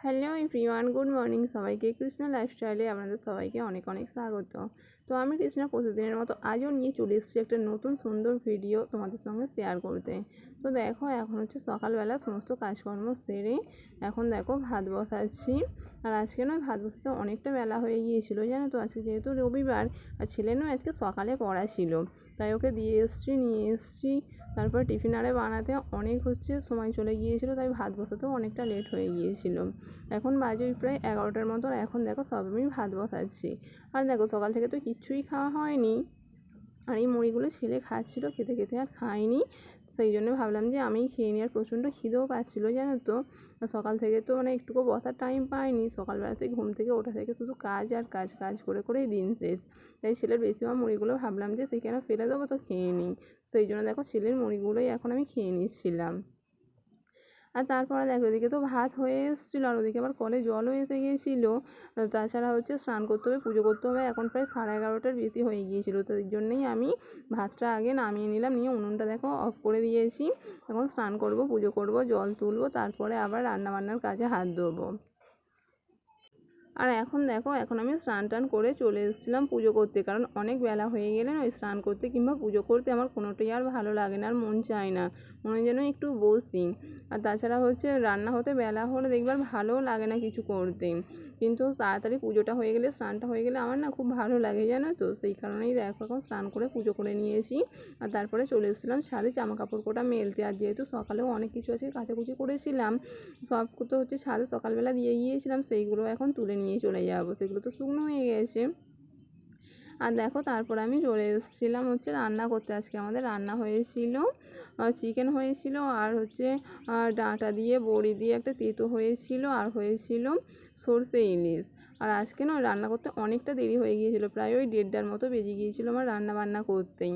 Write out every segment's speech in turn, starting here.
Hello everyone, good morning সবাইকে। কৃষ্ণা লাইফস্টাইলে আপনাদের সবাইকে অনেক অনেক স্বাগত। তো আমি কৃষ্ণা প্রতিদিনের মতো আজও নিয়ে চলে এসেছি একটা নতুন সুন্দর ভিডিও তোমাদের সঙ্গে শেয়ার করতে। তো দেখো, এখন হচ্ছে সকালবেলা সমস্ত কাজকর্ম সেরে এখন দেখো ভাত বসাচ্ছি। আর আজকে নয়, ভাত বসাতে অনেকটা বেলা হয়ে গিয়েছিলো জানো তো। আজকে যেহেতু রবিবার আর ছেলেরও আজকে সকালে পড়া ছিল, তাই ওকে নিয়ে এসেছি। তারপর টিফিন আরে বানাতে অনেক সময় চলে গিয়েছিলো, তাই ভাত বসাতেও অনেকটা লেট হয়ে গিয়েছিল। এখন বাজে প্রায় 11টার মতো। এখন দেখো সব আমি ভাত বসাচ্ছি। আর দেখো সকাল থেকে তো কিচ্ছুই খাওয়া হয়নি, আর এই মুড়িগুলো ছেলে খাচ্ছিলো, খেতে খেতে আর খাইনি। সেই জন্য ভাবলাম যে আমি খেয়ে নিই। আর প্রচণ্ড খিদেও পাচ্ছিলো জানো তো। সকাল থেকে তো একটুকু বসার টাইম পাইনি। সকালবেলা থেকে ঘুম থেকে ওঠা থেকে শুধু কাজ আর কাজ, কাজ করে করেই দিন শেষ। তাই ছেলের বেশিরভাগ মুড়িগুলো ভাবলাম যে সেখানে ফেলে দেবো, তো খেয়ে নিই। সেই জন্য দেখো ছেলের মুড়িগুলোই এখন আমি খেয়ে নিচ্ছিলাম। আর তারপরে দেখো এদিকে তো ভাত হয়ে এসেছিলো, আর ওদিকে আবার কলে জলও এসে গিয়েছিলো। তাছাড়া স্নান করতে হবে, পুজো করতে হবে। এখন প্রায় 11:30টার বেশি হয়ে গিয়েছিলো, তো এই জন্যই আমি ভাতটা আগে নামিয়ে নিলাম, নিয়ে উনুনটা দেখো অফ করে দিয়েছি। এখন স্নান করব, পুজো করব, জল তুলব, তারপরে আবার রান্নাবান্নার কাজে হাত দেবো। আর এখন দেখো, এখন আমি স্নান টান করে চলে এসেছিলাম পুজো করতে, কারণ অনেক বেলা হয়ে গেলে না ওই স্নান করতে কিংবা পুজো করতে আমার কোনোটাই আর ভালো লাগে না, আর মন চায় না, মনে যেন একটু বসি। আর তাছাড়া রান্না হতে বেলা হলে দেখবার ভালোও লাগে না কিছু করতে, কিন্তু তাড়াতাড়ি পুজোটা হয়ে গেলে, স্নানটা হয়ে গেলে আমার না খুব ভালো লাগে জানো তো। সেই কারণেই দেখো এখন স্নান করে পুজো করে নিয়েছি। আর তারপরে চলে এসেছিলাম ছাদে জামা কাপড় কোটা মেলতে। আর যেহেতু সকালেও অনেক কিছু আছে কাচাকুচি করেছিলাম, সব তো ছাদে সকালবেলা দিয়ে গিয়েছিলাম, সেইগুলো এখন তুলে নিয়ে চলে যাবো। সেগুলো তো শুকনো হয়ে গেছে। আর দেখো তারপর আমি চলে এসেছিলাম রান্না করতে। আজকে আমাদের রান্না হয়েছিল চিকেন হয়েছিল, আর ডাঁটা দিয়ে বড়ি দিয়ে একটা তেঁতো হয়েছিল, আর হয়েছিল সরষে ইলিশ। আর আজকে না রান্না করতে অনেকটা দেরি হয়ে গিয়েছিলো, প্রায় ওই 1:30টার মতো বেজে গিয়েছিলো আমার রান্না বান্না করতেই।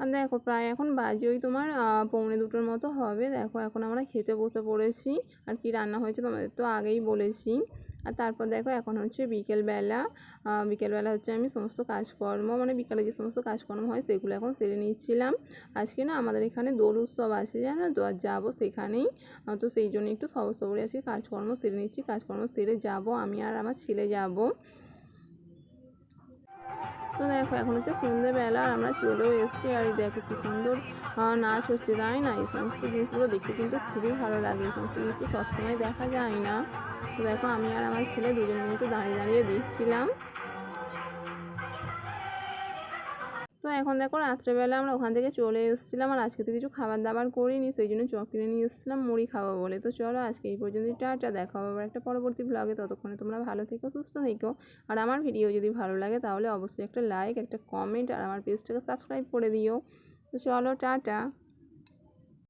আর দেখো প্রায় এখন বাজে তোমার 1:45 মতো হবে। দেখো এখন আমরা খেতে বসে পড়েছি। আর কি রান্না হয়েছে তোমাদের তো আগেই বলেছি। আর তারপর দেখো এখন বিকেলবেলা। আমি সমস্ত কাজকর্ম বিকালে যে সমস্ত কাজকর্ম হয় সেগুলো এখন সেরে নিচ্ছিলাম। আজকে না আমাদের এখানে দোল উৎসব আছে জানো তো, আর যাবো সেখানেই। তো সেই জন্য একটু সবরে আজকে কাজকর্ম সেরে নিচ্ছি। কাজকর্ম সেরে যাব, আমি আর আমার ছেলে যাব। তো দেখো এখন সন্ধ্যেবেলা, আর আমরা চলেও এসেছি। আর এই দেখো কি সুন্দর নাচ হচ্ছে, তাই না? এই সমস্ত জিনিসগুলো দেখতে কিন্তু খুবই ভালো লাগে। এই সমস্ত জিনিস তো সবসময় দেখা যায় না। তো দেখো আমি আর আমার ছেলে দুজনে একটু দাঁড়িয়ে দাঁড়িয়ে দেখছিলাম। তো এখন দেখো রাত্রেবেলা আমরা ওখান থেকে চলে এসেছিলাম। আর আজকে তো কিছু খাবার দাবার করিনি, সেই জন্য চপ কিনে নিয়ে এসেছিলাম মুড়ি খাবো বলে। তো চলো আজকে এই পর্যন্ত, টাটা, দেখা হবে আবার একটা পরবর্তী ব্লগে। ততক্ষণে তোমরা ভালো থেকো, সুস্থ থেকো। আর আমার ভিডিও যদি ভালো লাগে তাহলে অবশ্যই একটা লাইক, একটা কমেন্ট, আর আমার পেজটাকে সাবস্ক্রাইব করে দিও। তো চলো টাটা।